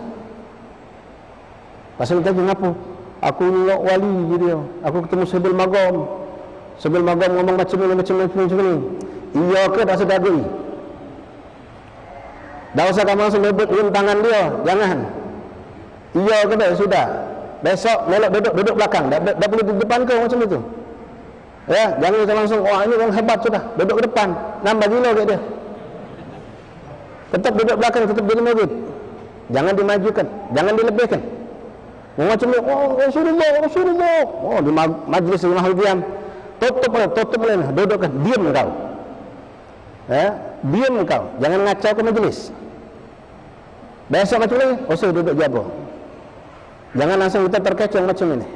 Pasal tadi ngapa? Aku ni wali jadi, aku ketemu sebil magam ngomong macam ni. Iya ke tak sedari? Tak usah kamu langsung lebuk tangan dia, jangan. Iya ke tak sudah. Besok melok duduk belakang, dah perlu di depan kau macam itu. Ya, jangan kita langsung, wah ini orang hebat sudah, duduk ke depan, nambah gila ke dia. Tetap duduk belakang, tetap jadi murid. Jangan dimajukan, jangan dilebihkan. Macam ni, oh Rasulullah. Oh di majlis mahal diam, tutup dudukkan, diam kau. Diam kau, jangan ngacau ke majelis. Besok macam lagi, usah duduk jabur. Jangan langsung kita terkecoh macam ini.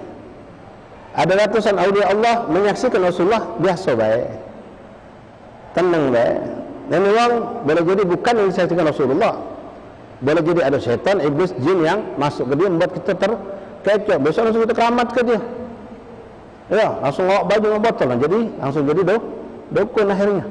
Ada ratusan aulia Allah menyaksikan Rasulullah, biasa baik, tenang baik. Dan memang boleh jadi bukan yang disaksikan Rasulullah, boleh jadi ada syaitan, iblis, jin yang masuk ke dia membuat kita terkecoh. Besok langsung kita keramat ke dia, ya langsung bawa baju dengan botol, jadi langsung jadi dukun akhirnya.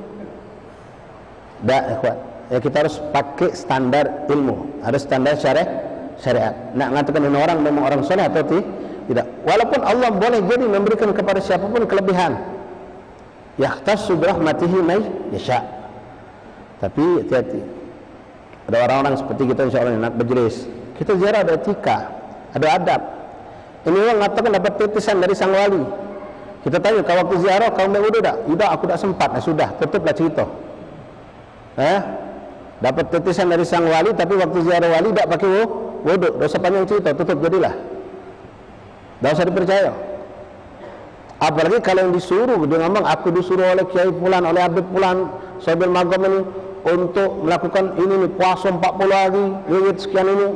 Tak, ikhwan, ya kita harus pakai standar ilmu, harus standar syariat. Nak mengatakan ini orang memang orang soleh atau tidak. Walaupun Allah boleh jadi memberikan kepada siapapun kelebihan, yahtassu bi rahmatihi may yasha. Tapi hati-hati, ada orang-orang seperti kita insyaallah nak berjelis, kita ziarah ada etika, ada adab. Ini orang mengatakan dapat titisan dari sang wali. Kita tanya, kau waktu ziarah kau ambil wudu tak? Tidak, aku tak sempat. Sudah, tutuplah cerita. Dapat titisan dari sang wali, tapi waktu ziarah wali tak pakai wudu, dosa panjang cerita, tutup jadilah. Tak usah dipercaya. Apalagi kalau yang disuruh, dia ngomong aku disuruh oleh Kiai Fulan, oleh Habib Fulan, Sahabat Magam ini untuk melakukan ini nih, puasa 40 hari, riwayat sekian ini.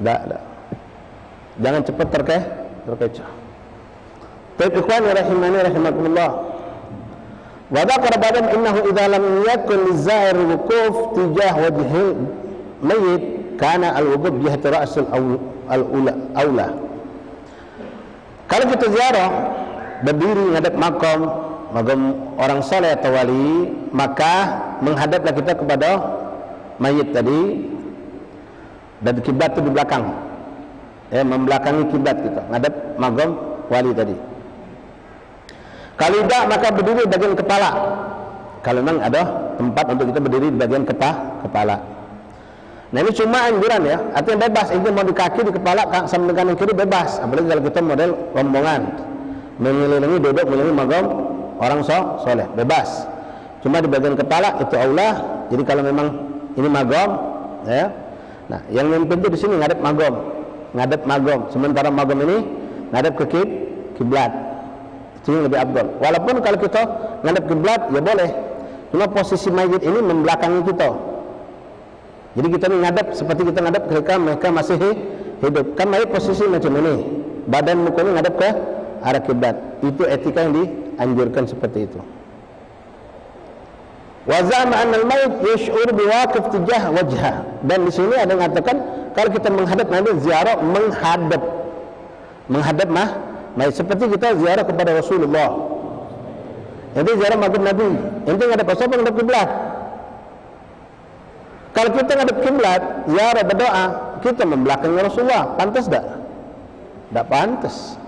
Tak. Jangan cepat terkecoh. Tapi ikhwan rahimani rahimakumullah. Wa dzakara badan innahu idza lam yakun lizair wuquf tijah wajhil mayyit kana al-wuquf jihati ra'sil al-aula. Kalau kita ziarah berdiri menghadap makam orang saleh atau wali, maka menghadaplah kita kepada mayit tadi, dan kiblat itu di belakang, membelakangi kiblat kita, menghadap makam wali tadi. Kalau tidak, maka berdiri di bagian kepala. Kalau memang ada tempat untuk kita berdiri di bagian kepala. Nah ini cuma anjuran ya, artinya bebas. Ini mau di kaki, di kepala, sama dengan yang kiri bebas. Apalagi kalau kita model rombongan, mengelilingi duduk mengelilingi makam orang soleh, bebas. Cuma di bagian kepala itu aulah. Jadi kalau memang ini makam, ya. Nah yang penting di sini ngadep makam. Sementara makam ini ngadep ke kiblat. Itu yang lebih abdul. Walaupun kalau kita ngadep kiblat ya boleh. Cuma posisi mayit ini membelakangi kita. Jadi kita ni ngadap seperti kita ngadap ketika mereka masih hidup. Kan mayit posisi macam ini, badan mukanya ngadap ke arah kiblat. Itu etika yang dianjurkan seperti itu. Wa zama anna al-mayit yash'ur biwaqif tijah wajha. Dan di sini ada mengatakan kalau kita menghadap Nabi, ziarah menghadap mayit seperti kita ziarah kepada Rasulullah. Jadi ziarah makam Nabi, ente ngadap apa? Ngadap kiblat. Kalau kita ngadap kiblat, ziarah berdoa, kita membelakangi Rasulullah, pantas tak? Tak pantas.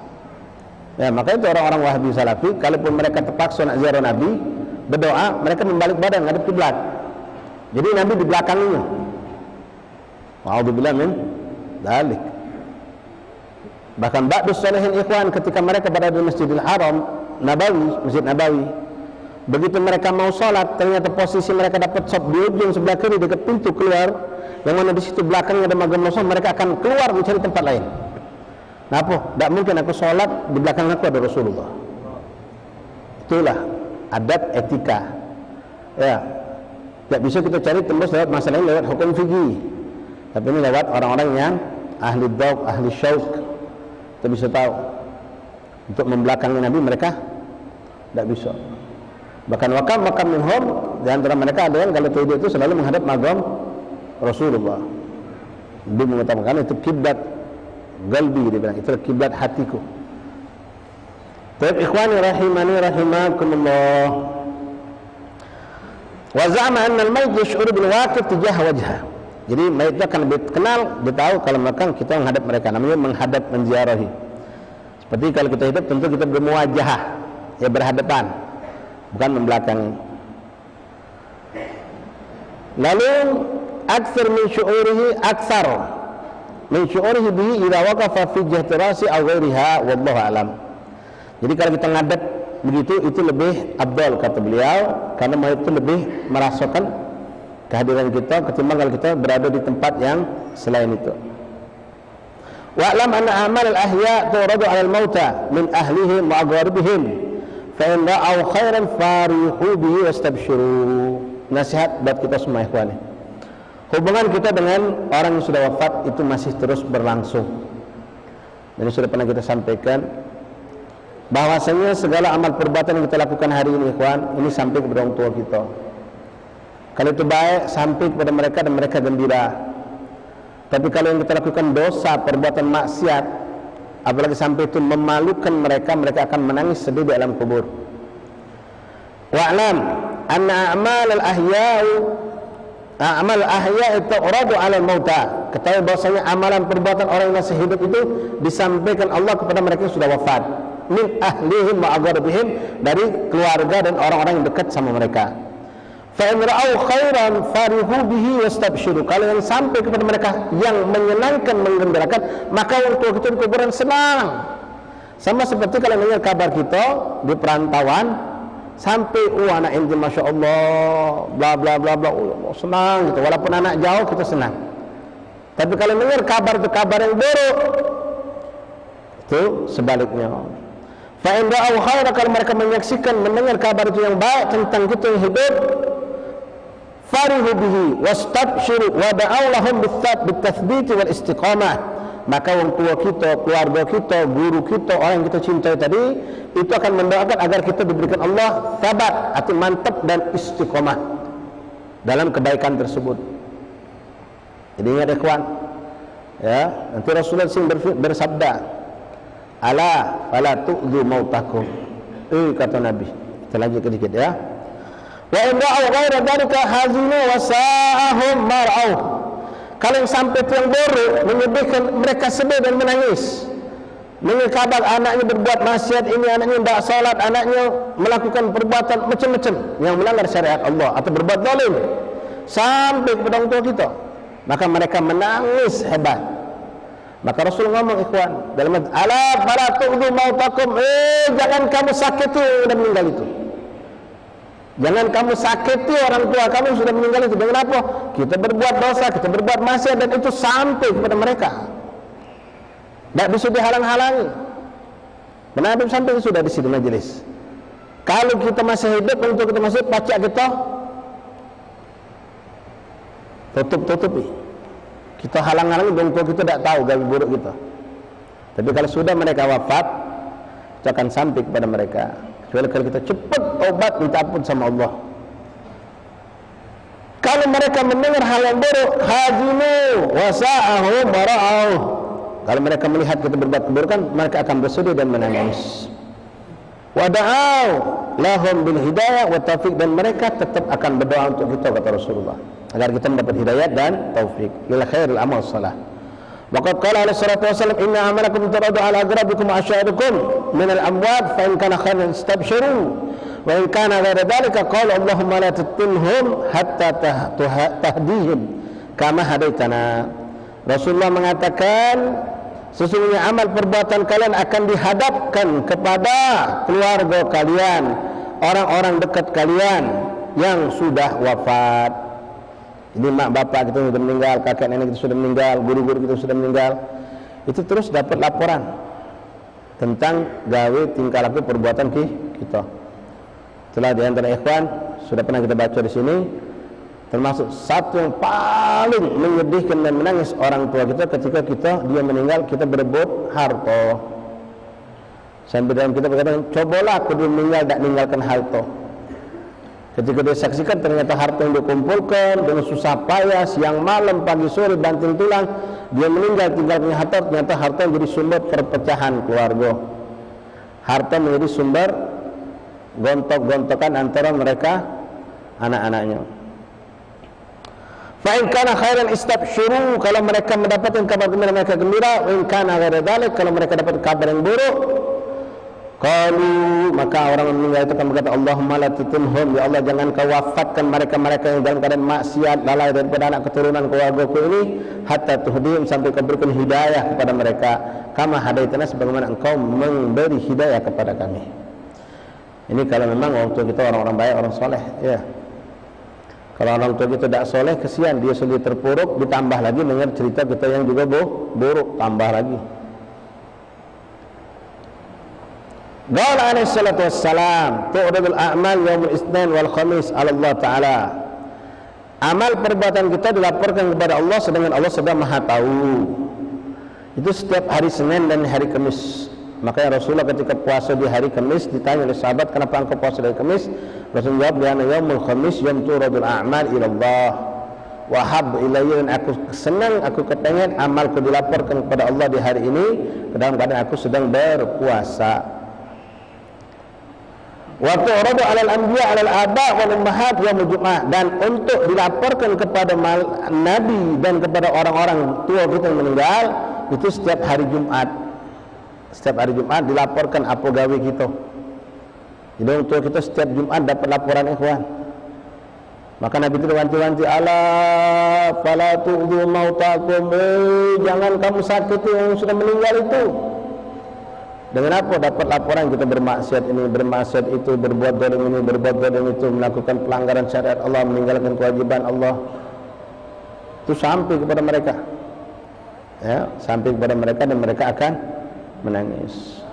Ya, makanya itu orang-orang Wahabi Salafi, kalaupun mereka terpaksa nak ziarah Nabi, berdoa, mereka membalik badan ngadap kiblat. Jadi Nabi di belakangnya. Wa'udzubillah min dzalik. Bahkan ba'du salihin ikhwan ketika mereka berada di Masjidil Haram Nabawi, Masjid Nabawi, begitu mereka mau sholat, ternyata posisi mereka dapat sop di ujung sebelah kiri dekat pintu keluar, yang mana di situ belakangnya ada makam Rasul, mereka akan keluar mencari tempat lain. Kenapa? Tak mungkin aku sholat di belakang aku ada Rasulullah. Itulah adab etika. Ya, tak bisa kita cari tembus lewat masalah ini lewat hukum fikih. Tapi ini lewat orang-orang yang ahli dzauq, ahli syauq. Kita bisa tahu untuk membelakangi Nabi mereka tak bisa. Bahkan makam minhum di antara mereka ada yang kalau tidur itu selalu menghadap makam Rasulullah. Dia mengatakan itu kiblat qalbi, dia bilang itu kiblat hatiku. Baik ikhwani rahimani rahimakumullah. Wa za'ama anna al-mayt yash'uru bil waqif tijah wajha. Jadi mayit itu akan lebih kenal, dia tahu kalau makan kita menghadap mereka, namanya menghadap, menziarahi. Seperti kalau kita hidup tentu kita bermuwajahah, ya berhadapan, bukan membelakangi. Lalu aktsar min syu'urihi bihi idza waqafa fi jihati rasi aw ghairiha wallahu alam. Jadi kalau kita ngadap begitu itu lebih afdal kata beliau, karena mayit itu lebih merasakan kehadiran kita ketimbang kalau kita berada di tempat yang selain itu. Wa'lam anna amal al-ahya turadu 'ala al-mauta min ahlihim wa aqrabihim fa in ra'au khairan farihu bihi wastabshiru. Nasihat buat kita semua ikhwan. Hubungan kita dengan orang yang sudah wafat itu masih terus berlangsung. Dan sudah pernah kita sampaikan bahwasanya segala amal perbuatan yang kita lakukan hari ini ikhwan, ini sampai kepada orang tua kita. Kalau itu baik, sampai kepada mereka dan mereka gembira. Tapi kalau yang kita lakukan dosa, perbuatan maksiat, apalagi sampai itu memalukan mereka, mereka akan menangis sedih di alam kubur. Wa'lam anna a'mal al-ahya tu'radu 'ala al-mauta. Ketahui bahwasanya amalan perbuatan orang yang masih hidup itu disampaikan Allah kepada mereka yang sudah wafat. Min ahlihim wa aqrabihim, dari keluarga dan orang-orang yang dekat sama mereka. Fa in ra'au khairan farihu bihi wastabshiru. Kalau yang sampai kepada mereka yang menyenangkan, menggembirakan, maka orang tua kita di kuburan senang. Sama seperti kalau mendengar kabar kita di perantauan sampai anak ente masya Allah bla bla bla bla, senang gitu. Walaupun anak jauh kita senang. Tapi kalau mendengar kabar itu kabar yang buruk, itu sebaliknya. Fa in ra'au khairan, kalau mereka menyaksikan, mendengar kabar itu yang baik tentang kita yang hidup, farihu bihi wastabshiru wa da'au lahum bitathbiti wal istiqamah. Maka orang tua kita, keluarga kita, guru kita, orang yang kita cintai tadi, itu akan mendoakan agar kita diberikan Allah tabat, atau mantap dan istiqamah dalam kebaikan tersebut. Jadi ingat ikhwan, ya, nanti Rasulullah bersabda, ala fala tu'dhu mautakum. Kata Nabi. Kita lanjut sedikit ya. Wa in ra'au ghaira dzalika hazinu wa sa'ahum mar'au. Kalau yang sampai itu yang buruk, menyedihkan, mereka sedih dan menangis. Mendengar kabar anaknya berbuat maksiat ini, anaknya tidak salat, anaknya melakukan perbuatan macam-macam yang melanggar syariat Allah atau berbuat zalim sampai kepada orang tua kita, maka mereka menangis hebat. Maka Rasul ngomong ikhwan dalam ala fala tu'dhu mautakum, jangan kamu sakiti yang sudah meninggal itu. Jangan kamu sakiti orang tua kamu yang sudah meninggal itu. Dengan apa? Kita berbuat dosa, kita berbuat maksiat, dan itu sampai kepada mereka. Tidak bisa dihalang-halangi. Nabi sampai sudah di sini majelis. Kalau kita masih hidup, untuk kita masih pacak kita tutup-tutupi. Kita halang-halangi, dan kita tidak tahu gawe buruk kita. Tapi kalau sudah mereka wafat, kita akan sampai kepada mereka. Kecuali kalau kita cepat taubat, minta ampun sama Allah. Kalau mereka mendengar hal yang buruk, hazinu wasa'ahu mara'au. Kalau mereka melihat kita berbuat keburukan, mereka akan bersedih dan menangis. Wada'au lahum bil hidayah wa taufiq, dan mereka tetap akan berdoa untuk kita, kata Rasulullah, agar kita mendapat hidayah dan taufik lil khairil amal salah. Waqad qala alaihi salatu wasallam, inna amalakum turadu ala agrabikum wa asyairukum min al-amwat, fa in kana khairan istabshiru wa in kana ghayra dhalika qala Allahumma la tutinhum hatta tahdihim kama hadaitana. Rasulullah mengatakan, sesungguhnya amal perbuatan kalian akan dihadapkan kepada keluarga kalian, orang-orang dekat kalian yang sudah wafat. Ini mak bapak kita sudah meninggal, kakek nenek kita sudah meninggal, guru-guru kita sudah meninggal. Itu terus dapat laporan tentang gawe tingkah laku perbuatan kita. Itulah di antara ikhwan sudah pernah kita baca di sini, termasuk satu yang paling menyedihkan dan menangis orang tua kita ketika dia meninggal, kita berebut harta. Sampai dalam kita berkata, cobalah aku dia meninggal tak meninggalkan harta. Ketika dia saksikan ternyata harta yang dikumpulkan dengan susah payah, siang malam, pagi sore, banting tulang, dia meninggal tinggalkan harta. Ternyata harta menjadi sumber perpecahan keluarga. Harta menjadi sumber gontok-gontokan antara mereka anak-anaknya. Fa in kana khairan istabshiru, kalau mereka mendapatkan kabar gembira mereka gembira. Wa in kana ghaira dzalik, kalau mereka dapat kabar yang buruk, qalu, maka orang yang meninggal itu akan berkata, Allahumma la tutinhum, ya Allah jangan kau wafatkan mereka-mereka yang dalam keadaan maksiat, lalai daripada anak keturunan keluargaku ini, hatta tuhdihim, sampai kau berikan hidayah kepada mereka, kama hadaitana, sebagaimana engkau memberi hidayah kepada kami. Ini kalau memang orang tua kita orang-orang baik, orang soleh, ya. Kalau orang tua kita tidak soleh, kesian, dia sendiri terpuruk, ditambah lagi mendengar cerita kita yang juga buruk, tambah lagi. Qala alaihi salatu wassalam, tu'radul a'mal yaumul isnin wal khamis 'ala Allah Ta'ala. Amal perbuatan kita dilaporkan kepada Allah, sedangkan Allah sedang Maha tahu. Itu setiap hari Senin dan hari Kamis. Makanya Rasulullah ketika puasa di hari Kamis ditanya oleh sahabat, kenapa engkau puasa di hari Kamis? Rasulullah jawab, "Li'anna yaumul khamis yaum tu'radul a'mal ila Allah. Wa habbu ilayya, dan aku senang, aku kepengen amalku dilaporkan kepada Allah di hari ini dalam keadaan aku sedang berpuasa." Wa tu'radu 'alal anbiya 'alal aba' wal ummahat yaumul jum'ah, dan untuk dilaporkan kepada nabi dan kepada orang-orang tua kita yang meninggal itu setiap hari Jumat. Setiap hari Jumat dilaporkan apa gawe kita. Jadi orang tua kita setiap Jumat dapat laporan, ikhwan. Maka Nabi itu wanti-wanti, ala fala tu'dhu mautakum, jangan kamu sakiti yang sudah meninggal itu. Dengan apa? Dapat laporan kita bermaksiat ini, bermaksiat itu, berbuat zalim ini, berbuat zalim itu, melakukan pelanggaran syariat Allah, meninggalkan kewajiban Allah. Itu sampai kepada mereka, ya, sampai kepada mereka, dan mereka akan menangis.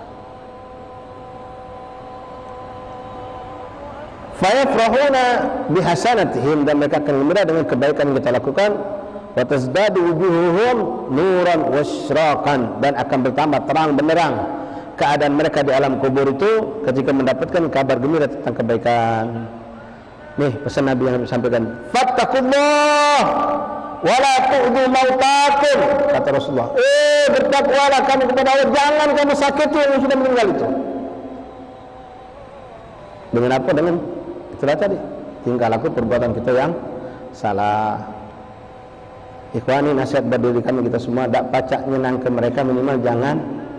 Fayafrahuna bihasanatihim, dan mereka akan gembira dengan kebaikan yang kita lakukan. Wa tazdadu wujuhuhum nuran wasyraqan, dan akan bertambah terang benderang keadaan mereka di alam kubur itu ketika mendapatkan kabar gembira tentang kebaikan. Nih pesan Nabi yang disampaikan, fattaqullah wala tu'dhu mautakum, kata Rasulullah, bertakwalah kamu kepada Allah, jangan kamu sakiti yang sudah meninggal itu. Dengan apa? Dengan itulah tadi, tingkah laku perbuatan kita yang salah. Ikhwani, nasihat buat diri kami kita semua, tak pacak nyenangkan mereka, minimal jangan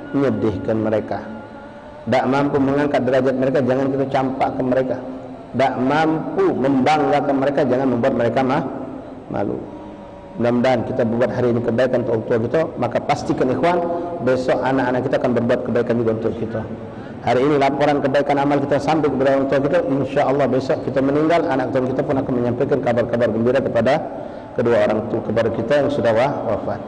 menyedihkan mereka. Tak mampu mengangkat derajat mereka, jangan kita campak ke mereka. Tak mampu membanggakan mereka, jangan membuat mereka malu. Mudah-mudahan kita buat hari ini kebaikan untuk orang tua kita, maka pastikan ikhwan, besok anak-anak kita akan berbuat kebaikan juga untuk kita. Hari ini laporan kebaikan amal kita sampai kepada orang tua kita, insya Allah besok kita meninggal, anak tua kita pun akan menyampaikan kabar-kabar gembira kepada kedua orang tua, kepada kita yang sudah wafat.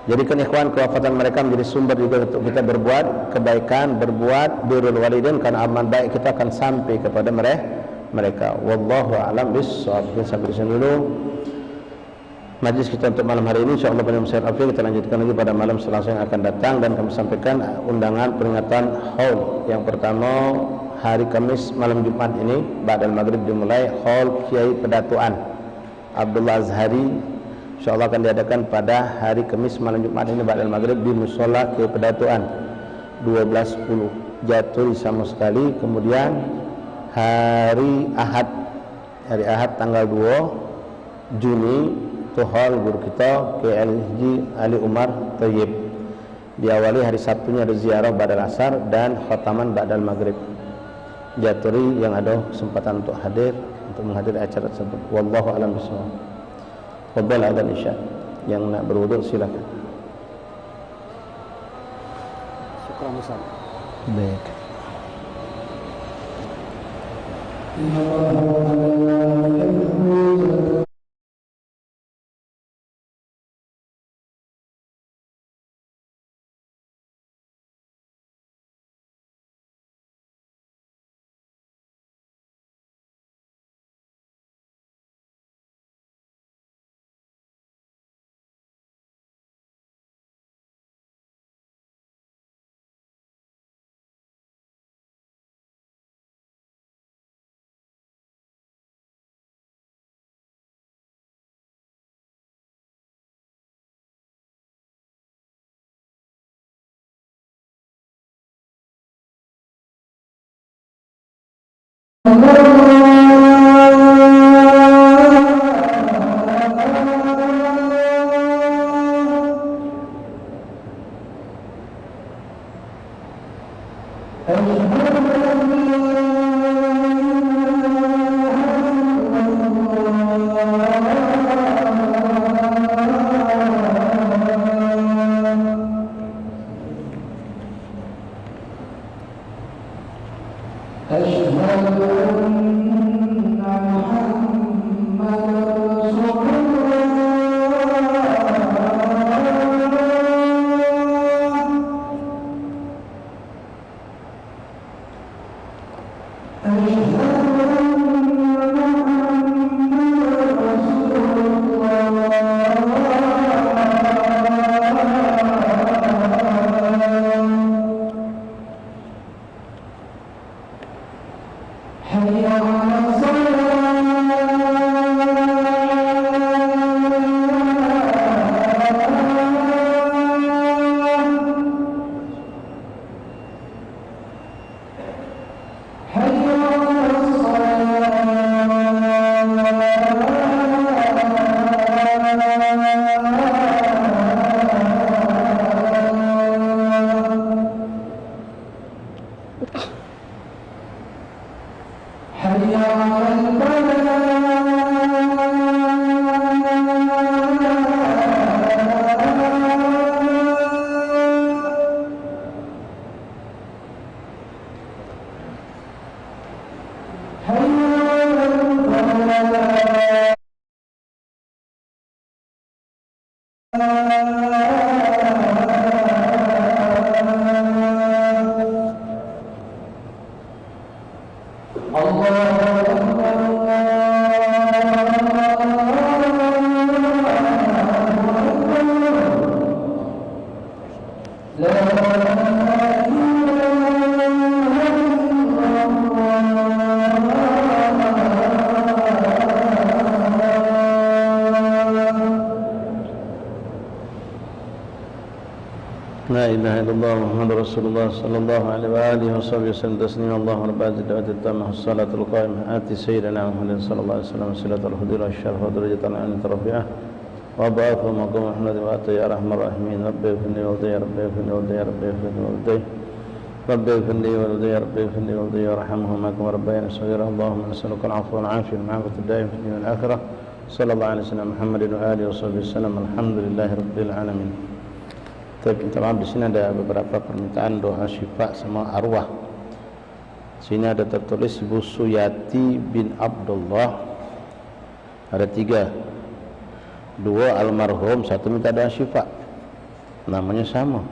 Jadikan ikhwan kewafatan mereka menjadi sumber juga untuk kita berbuat kebaikan, berbuat birrul walidain, karena amal baik kita akan sampai kepada mereka. Wallahu a'lam bissawab. Sampai di sini dulu majlis kita untuk malam hari ini. InsyaAllah pada masalah afiq kita lanjutkan lagi pada malam Selasa yang akan datang, dan kami sampaikan undangan peringatan haul. Yang pertama hari Kamis malam Jumat ini ba'dal maghrib dimulai haul Kiai Pedatuan Abdullah Azhari, InsyaAllah akan diadakan pada hari Kamis malam Jumat ini ba'dal maghrib di Musola Kiai Pedatuan 12.10 Jaturi sama sekali. Kemudian hari Ahad tanggal 2 Juni Tuhal guru kita KLJ Ali Umar Thayyib. Diawali hari Sabtunya ada ziarah ba'dal asar dan khataman ba'dal maghrib. Jaturi yang ada kesempatan untuk hadir, untuk menghadiri acara tersebut. Wallahu a'lam bishawab. Qabla adzan isya. Yang nak berwudu silakan. Syukran besar. Baik. أشهد أن لا إله إلا الله محمد رسول الله صلى الله عليه وآله وصحبه وسلم تسليما. اللهم رب هذه الدعوة التامة والصلاة القائمة آت سيدنا محمد صلى الله عليه وسلم وسيلة الفضيلة والشرف ودرجة العلي الرفيعة وبعثه مقام محمد وآتى يا أرحم الراحمين. ربي اغفر لي وولدي يا ربي اغفر لي وولدي يا ربي اغفر لي وولدي ربي اغفر لي وولدي يا ربي اغفر لي وولدي وارحمهما كما ربياني صغيرا. اللهم نسألك العفو والعافية والمعافاة الدائمة في الدنيا والآخرة. صلى الله عليه وسلم محمد وآله وصحبه وسلم. Alhamdulillah rabbil alamin. Minta maaf, di sini ada beberapa permintaan doa syifa sama arwah. Sini ada tertulis Ibu Suyati bin Abdullah. Ada 3, 2 almarhum, 1 minta doa syifa. Namanya sama.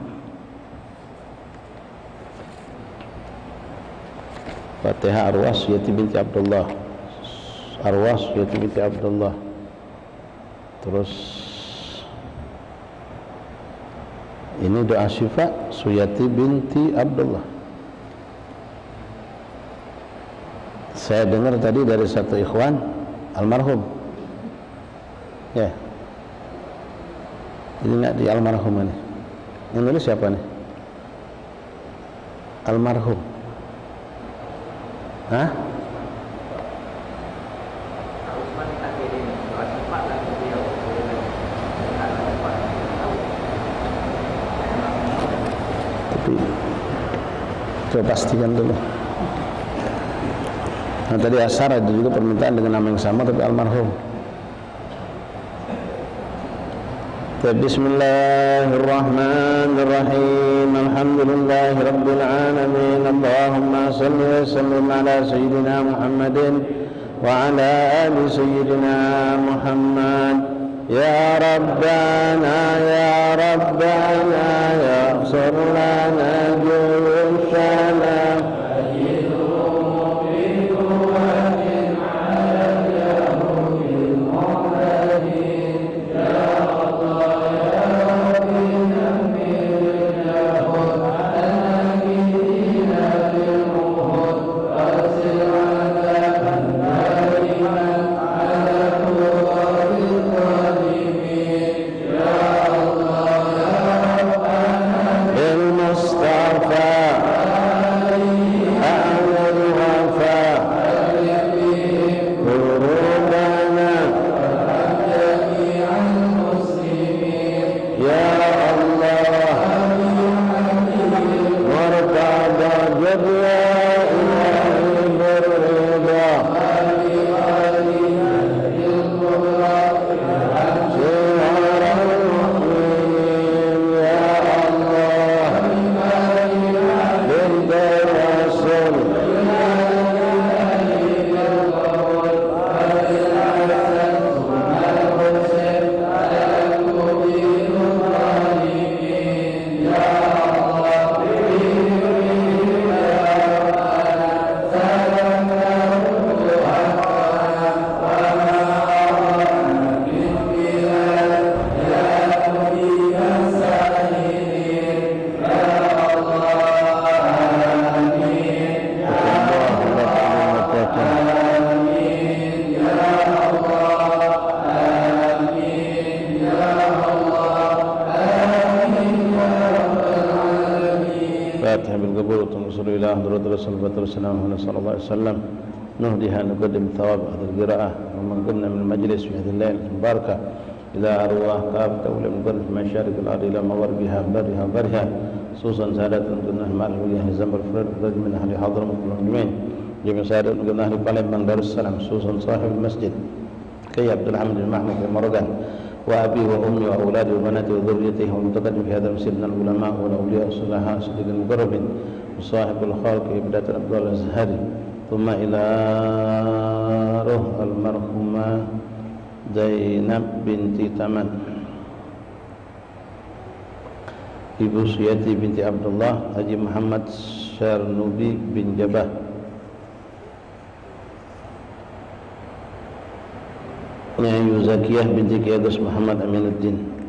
Fatihah arwah Suyati binti Abdullah. Arwah Suyati binti Abdullah. Terus ini doa syifa Suyati binti Abdullah. Saya dengar tadi dari satu ikhwan almarhum. Ya. Ini enggak di almarhum ini. Yang nulis siapa nih? Almarhum. Hah? Coba pastikan dulu. Nah, tadi asar ada juga permintaan dengan nama yang sama tapi almarhum. Bismillahirrahmanirrahim. Alhamdulillahi rabbil alamin. Allahumma salli wa sallim ala sayyidina Muhammadin wa ala ali sayyidina Muhammad. Ya Rabbana ya Rabbana ya ighfir lana jurusana نهديها نقدم ثواب هذه القراءة ومن قمنا من المجلس في هذه الليلة المباركة إلى أرواح كافة ولم نقدم في مشارق الأرض إلى مغربها برها برها خصوصا سادات قلنا مع الوجه زمر الفرد من أهل حضرموت المسلمين جميع سادات قلنا أهل بالمبان دار السلام خصوصا صاحب المسجد كي عبد الحمد المحمد المرغان وأبي وأمي وأولادي وبناتي وذريته والمتقدم في هذا المسجد من العلماء والأولياء والصلحاء صديق المقربين وصاحب الخالق إبداة عبد الله الأزهري ثم إلى روح المرحومة زينب binti Taman, Ibu Suyati binti Abdullah, Haji Muhammad Syarnubi bin Jabah, Nyai Zakiyah binti Ki Agus Muhammad Aminuddin,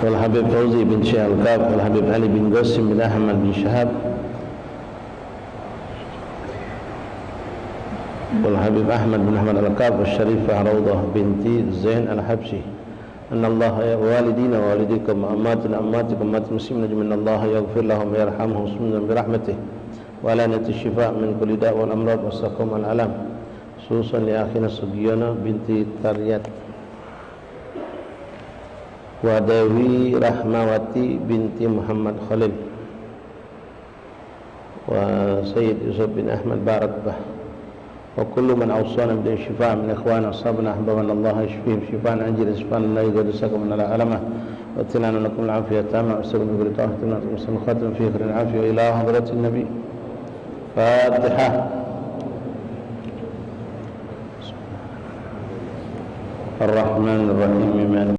Wal Habib Fauzi bin Syekh Al-Kab, Wal Habib Ali bin Qasim bin Ahmad bin Syahab, والحبيب أحمد بن أحمد الكعب والشريفة روضة بنت زين الحبشي أن الله والدينا ووالديكم أماتنا أماتكم أمات المسلمين أجمعين الله يغفر لهم ويرحمهم ويصمنا برحمته وعلانية الشفاء من كل داء والأمراض والسقم والألام خصوصا لأخينا سجيانة بنت تريات وداوي رحمواتي بنت محمد خليل وسيد يوسف بن أحمد باركبه وكل من أوصانا بالشفاء من إخواننا أصحابنا أحبابنا الله يشفيهم شفاء عاجلا شفاء لا يغادر سقما ولا ألما واتنا لكم العافية التامة واستغفر بطاعتنا وسلم خاتم في خير العافية وإلى حضرة النبي فاتحة الرحمن الرحيم مالك